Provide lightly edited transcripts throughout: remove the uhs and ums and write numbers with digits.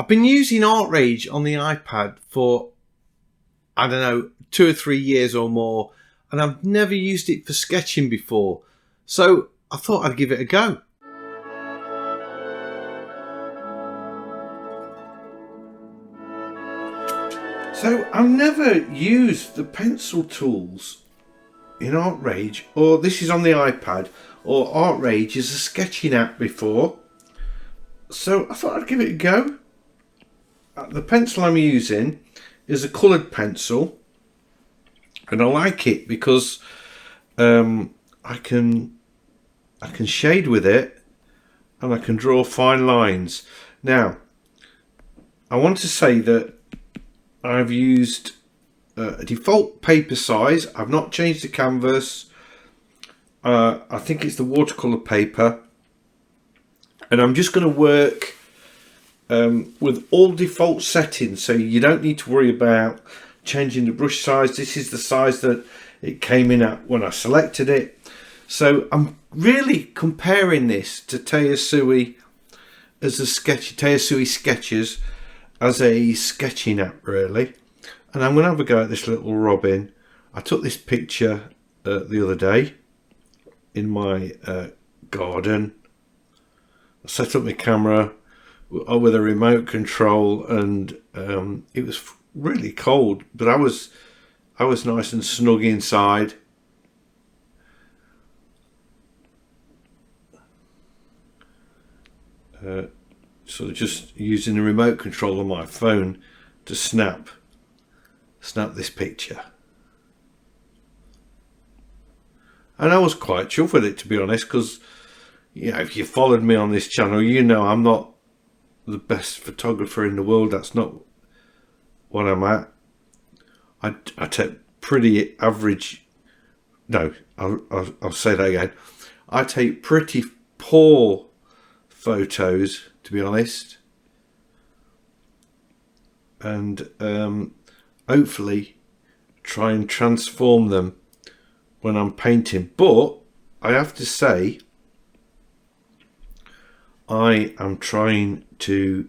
I've been using Artrage on the iPad for, I don't know, 2 or 3 years or more, and I've never used it for sketching before. So I thought I'd give it a go. So I've never used the pencil tools in Artrage, or this is on the iPad, or Artrage is a sketching app before. So I thought I'd give it a go. The pencil I'm using is a coloured pencil, and I like it because I can shade with it and I can draw fine lines. Now, I want to say that I've used a default paper size. I've not changed the canvas. I think it's the watercolour paper, and I'm just going to work with all default settings, so you don't need to worry about changing the brush size. This is the size that it came in at when I selected it. So I'm really comparing this to Tchaikovsky Sketches as a sketching app, really. And I'm going to have a go at this little robin. I took this picture the other day in my garden. I set up my camera with a remote control, and it was really cold, but I was nice and snug inside. Sort of just using the remote control on my phone to snap this picture, and I was quite chuffed with it, to be honest, because if you followed me on this channel, you know I'm not the best photographer in the world. That's not what I'm at. I take pretty average. No, I'll say that again. I take pretty poor photos, to be honest, and hopefully try and transform them when I'm painting. But I have to say, I am trying to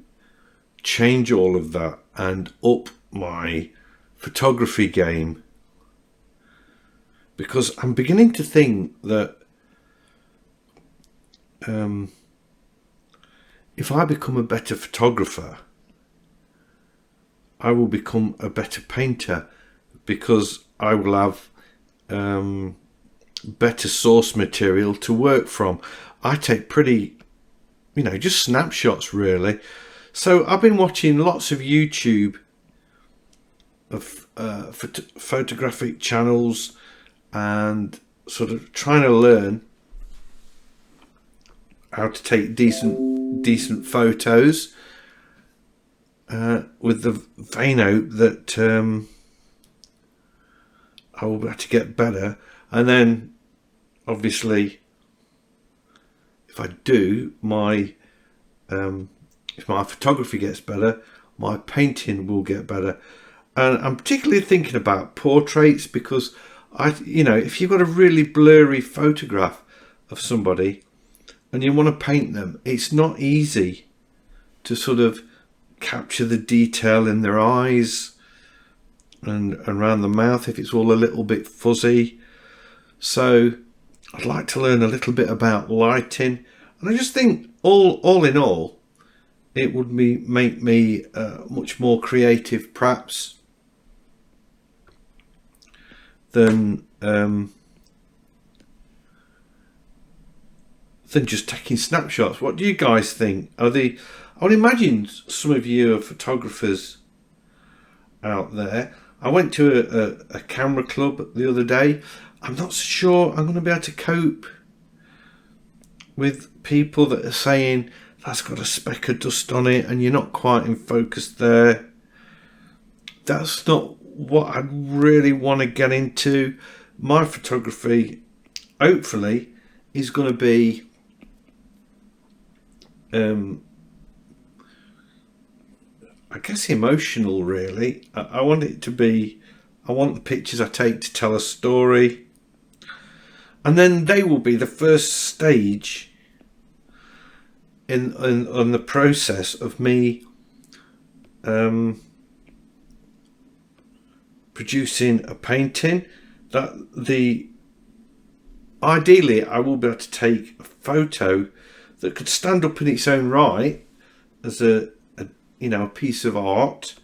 change all of that and up my photography game, because I'm beginning to think that if I become a better photographer, I will become a better painter, because I will have better source material to work from. I take pretty, just snapshots, really. So I've been watching lots of YouTube of photographic channels and sort of trying to learn how to take decent photos, with the vain hope that I will be able to get better. And then obviously, if I do, if my photography gets better, my painting will get better. And I'm particularly thinking about portraits, because if you've got a really blurry photograph of somebody and you want to paint them, it's not easy to sort of capture the detail in their eyes and around the mouth if it's all a little bit fuzzy. So I'd like to learn a little bit about lighting, and I just think all in all, it would make me much more creative, perhaps, than just taking snapshots. What do you guys think? I would imagine some of you are photographers out there. I went to a camera club the other day. I'm not sure I'm going to be able to cope with people that are saying that's got a speck of dust on it and you're not quite in focus there. That's not what I'd really want to get into. My photography, hopefully, is going to be I guess emotional, really. I want it to be, I want the pictures I take to tell a story, and then they will be the first stage in the process of me producing a painting, that ideally I will be able to take a photo that could stand up in its own right as a piece of art.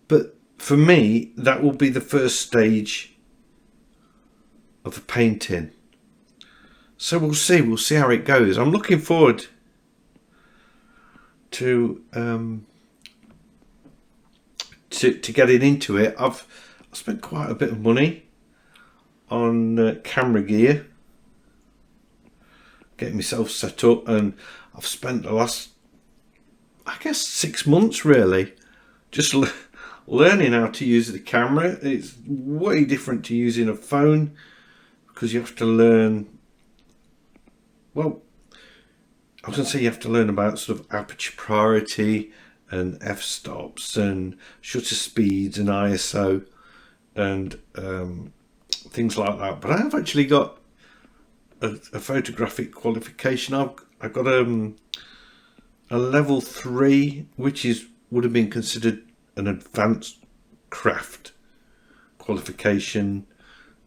But for me, that will be the first stage of a painting. So we'll see how it goes. I'm looking forward to getting into it. I've spent quite a bit of money on camera gear, getting myself set up, and I've spent the last, I guess, 6 months really just learning how to use the camera. It's way different to using a phone, because you have to learn, well, I was going to say you have to learn about sort of aperture priority and f-stops and shutter speeds and ISO and things like that. But I have actually got a photographic qualification. I've got a level 3, which would have been considered an advanced craft qualification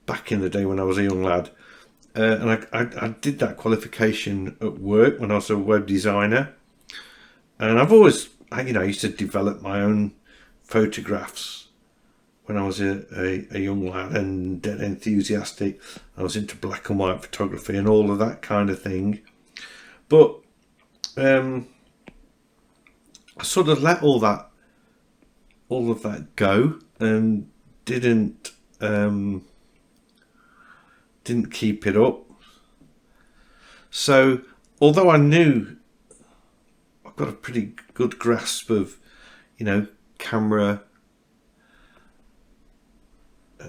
back in the day when I was a young lad. And I did that qualification at work when I was a web designer. And I've always, I used to develop my own photographs when I was a young lad and dead enthusiastic. I was into black and white photography and all of that kind of thing. But I sort of let all of that go and didn't keep it up. So although I knew I've got a pretty good grasp of camera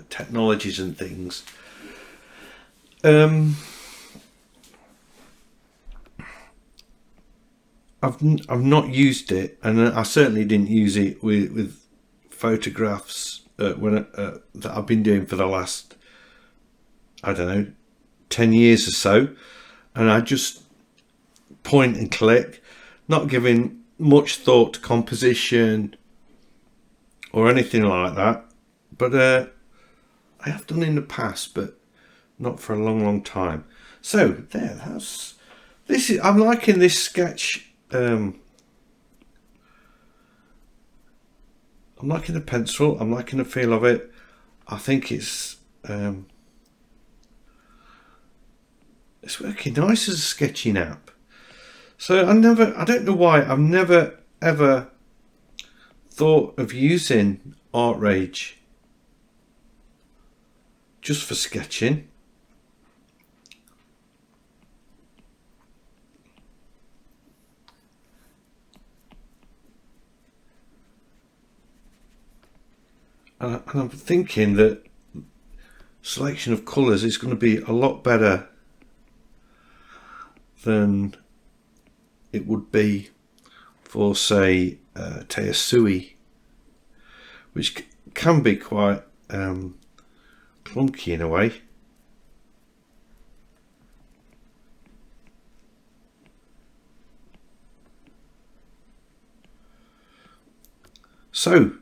technologies and things, I've not used it, and I certainly didn't use it with photographs that I've been doing for the last, I don't know, 10 years or so. And I just point and click, not giving much thought to composition or anything like that. But I have done in the past, but not for a long time. So there, I'm liking this sketch. I'm liking the pencil. I'm liking the feel of it. I think it's working nice as a sketching app. So I don't know why I've never ever thought of using Artrage just for sketching. And I'm thinking that selection of colours is going to be a lot better than it would be for, say, Tchaikovsky, which can be quite clunky in a way. So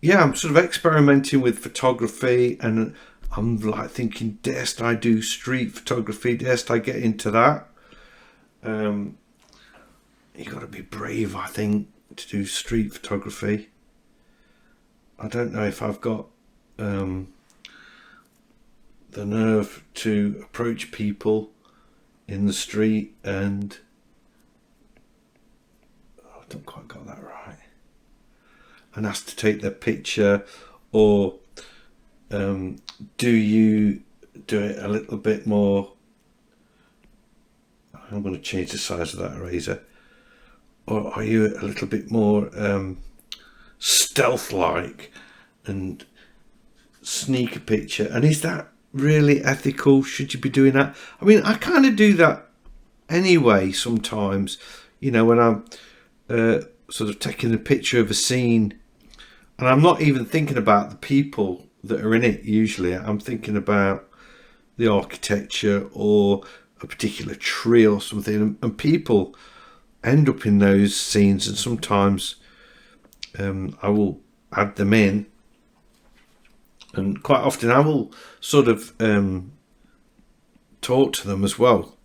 yeah, I'm sort of experimenting with photography, and I'm like thinking, darest I do street photography? Darest I get into that? You got to be brave, I think, to do street photography. I don't know if I've got the nerve to approach people in the street and I don't quite got that right, and ask to take their picture, or do you do it a little bit more? I'm going to change the size of that eraser. Or are you a little bit more stealth-like and sneak a picture? And is that really ethical? Should you be doing that? I mean, I kind of do that anyway sometimes, when I'm sort of taking a picture of a scene, and I'm not even thinking about the people that are in it usually. I'm thinking about the architecture or a particular tree or something, and people end up in those scenes, and sometimes I will add them in, and quite often I will sort of talk to them as well.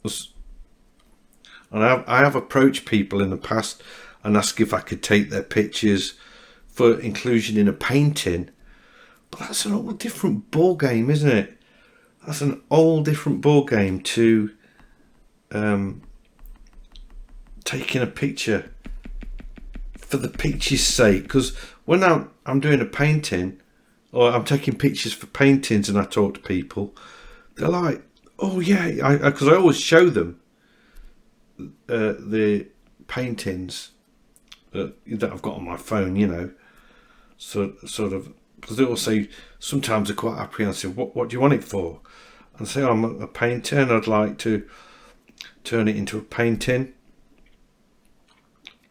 And I have approached people in the past and asked if I could take their pictures for inclusion in a painting. But that's an all different ball game, isn't it? That's an all different ball game to taking a picture for the picture's sake. Because when I'm doing a painting, or I'm taking pictures for paintings, and I talk to people, they're like, "Oh yeah," because I always show them the paintings that I've got on my phone, you know, sort of, because they all say, sometimes they're quite apprehensive, what do you want it for? And I say, I'm a painter and I'd like to turn it into a painting.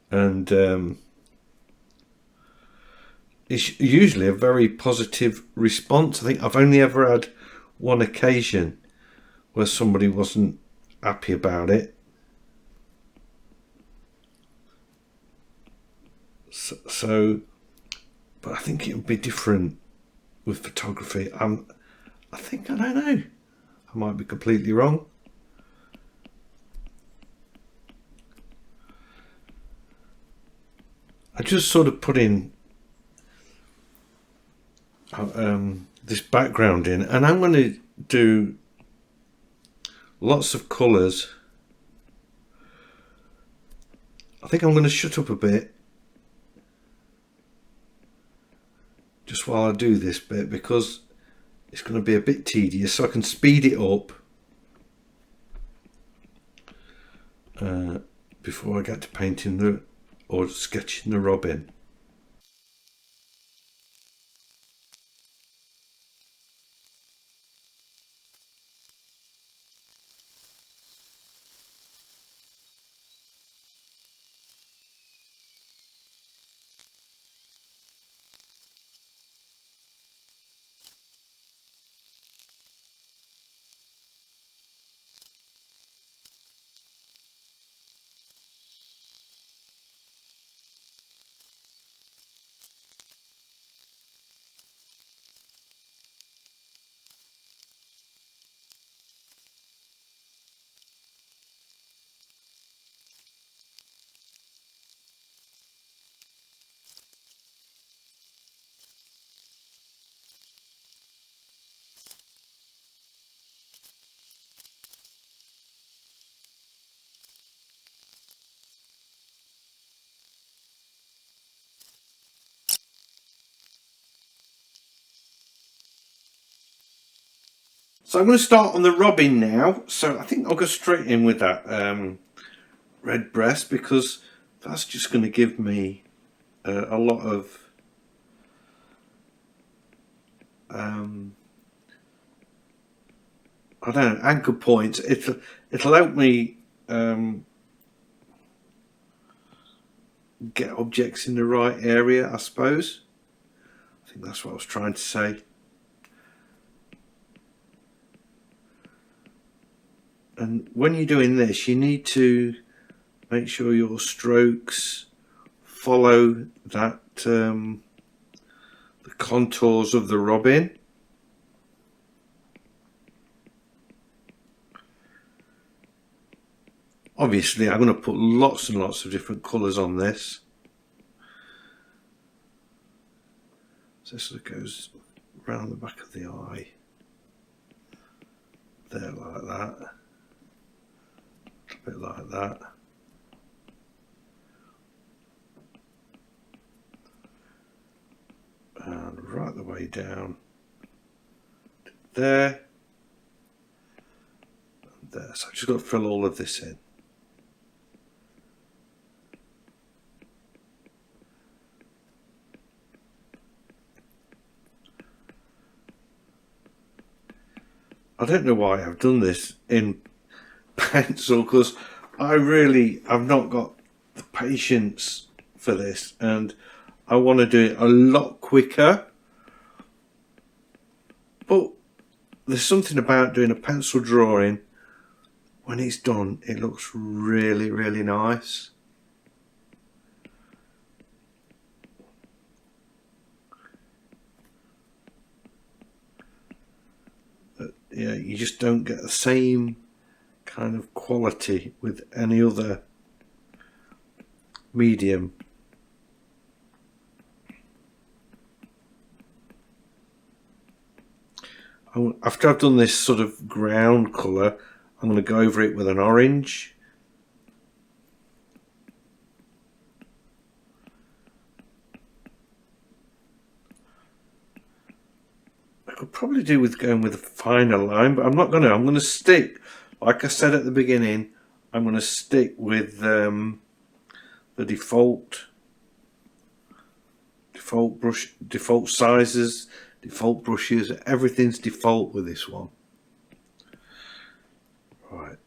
And it's usually a very positive response. I think I've only ever had one occasion where somebody wasn't happy about it. So, but I think it would be different with photography. I don't know. I might be completely wrong. I just sort of put in this background in, and I'm going to do lots of colours. I think I'm going to shut up a bit just while I do this bit, because it's going to be a bit tedious, so I can speed it up before I get to painting or sketching the robin. So I'm going to start on the robin now. So I think I'll go straight in with that red breast, because that's just going to give me a lot of I don't know, anchor points. It'll help me get objects in the right area, I suppose. I think that's what I was trying to say. And when you're doing this, you need to make sure your strokes follow that the contours of the robin. Obviously, I'm going to put lots and lots of different colours on this. So this goes around the back of the eye, there, like that, a bit like that. And right the way down to there and there. So I've just got to fill all of this in. I don't know why I've done this in pencil, because I've not got the patience for this, and I want to do it a lot quicker. But there's something about doing a pencil drawing, when it's done, it looks really, really nice. yeah, you just don't get the same kind of quality with any other medium. After I've done this sort of ground colour, I'm going to go over it with an orange. I could probably do with going with a finer line, but I'm not going to. I'm going to stick, like I said at the beginning, I'm going to stick with the default brush, default sizes, default brushes. Everything's default with this one. Right,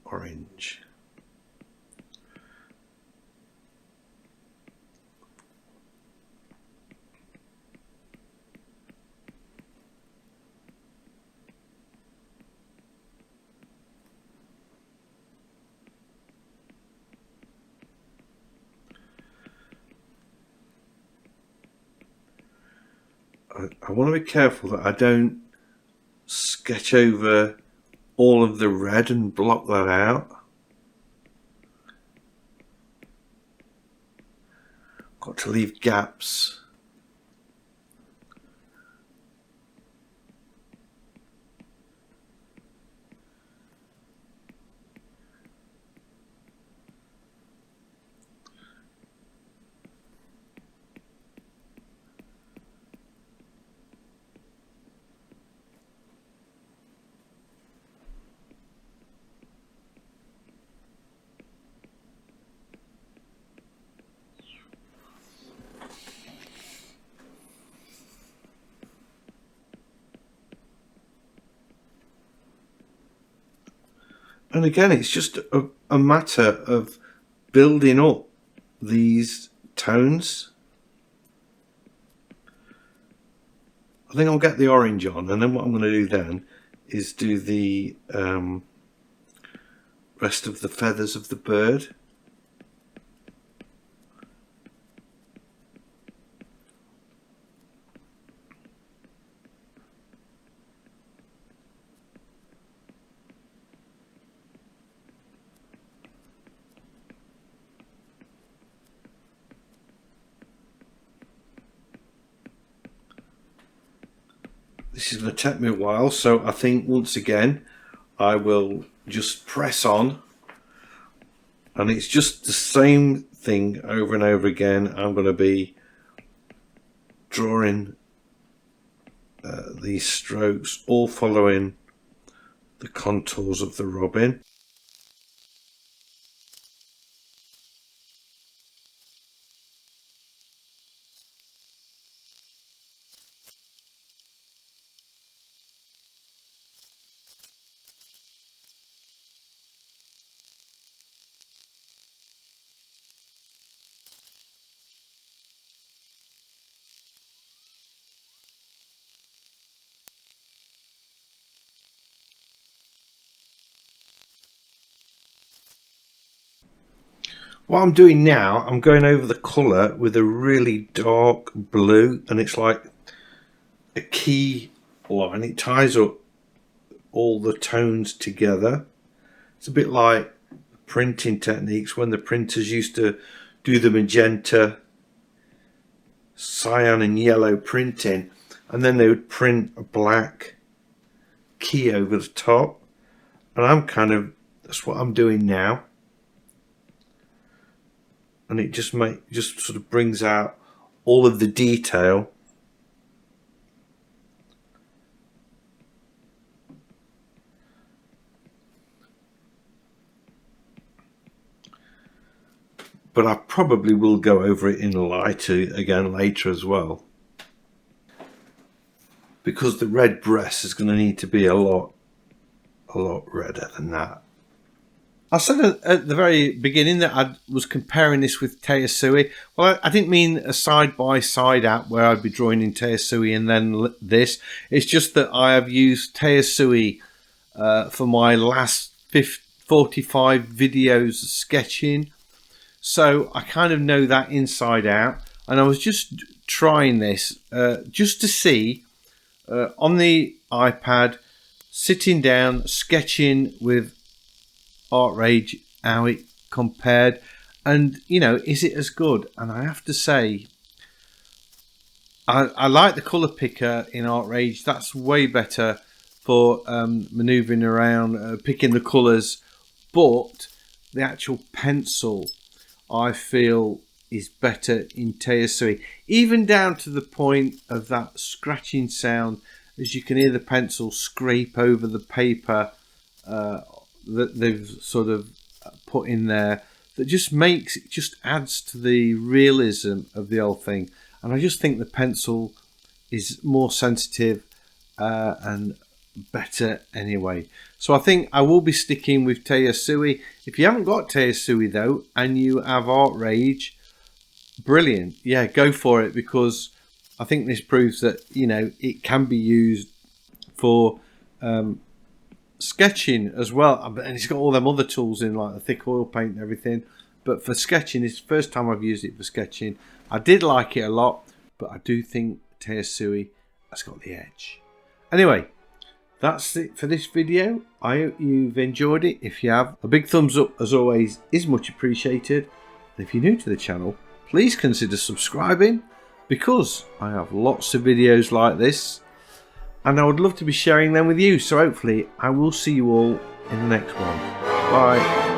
orange. I want to be careful that I don't sketch over all of the red and block that out. Got to leave gaps. And again, it's just a matter of building up these tones. I think I'll get the orange on, and then what I'm going to do then is do the rest of the feathers of the bird. This is going to take me a while, so I think once again I will just press on, and it's just the same thing over and over again. I'm going to be drawing these strokes, all following the contours of the robin. What I'm doing now, I'm going over the colour with a really dark blue, and it's like a key line. It ties up all the tones together. It's a bit like printing techniques when the printers used to do the magenta, cyan and yellow printing, and then they would print a black key over the top. And that's what I'm doing now. And it just sort of brings out all of the detail. But I probably will go over it in lighter again later as well, because the red breast is going to need to be a lot redder than that. I said at the very beginning that I was comparing this with Tchaikovsky. Well, I didn't mean a side-by-side app where I'd be drawing in Tchaikovsky and then this. It's just that I have used Tchaikovsky for my last 45 videos of sketching. So I kind of know that inside out. And I was just trying this just to see on the iPad, sitting down, sketching with Artrage, how it compared, and you know, is it as good? And I have to say, I like the colour picker in Artrage. That's way better for manoeuvring around, picking the colours, but the actual pencil I feel is better in Tchaikovsky, even down to the point of that scratching sound, as you can hear the pencil scrape over the paper that they've sort of put in there. That just makes it, just adds to the realism of the whole thing. And I just think the pencil is more sensitive and better anyway. So I think I will be sticking with Tchaikovsky. If you haven't got Tchaikovsky though, and you have Artrage, brilliant. Yeah, go for it, because I think this proves that, you know, it can be used for sketching as well. And it's got all them other tools in, like the thick oil paint and everything. But for sketching, it's the first time I've used it for sketching. I did like it a lot, but I do think Tchaikovsky has got the edge. Anyway, that's it for this video. I hope you've enjoyed it. If you have, a big thumbs up as always is much appreciated. And if you're new to the channel, please consider subscribing, because I have lots of videos like this and I would love to be sharing them with you. So hopefully I will see you all in the next one. Bye.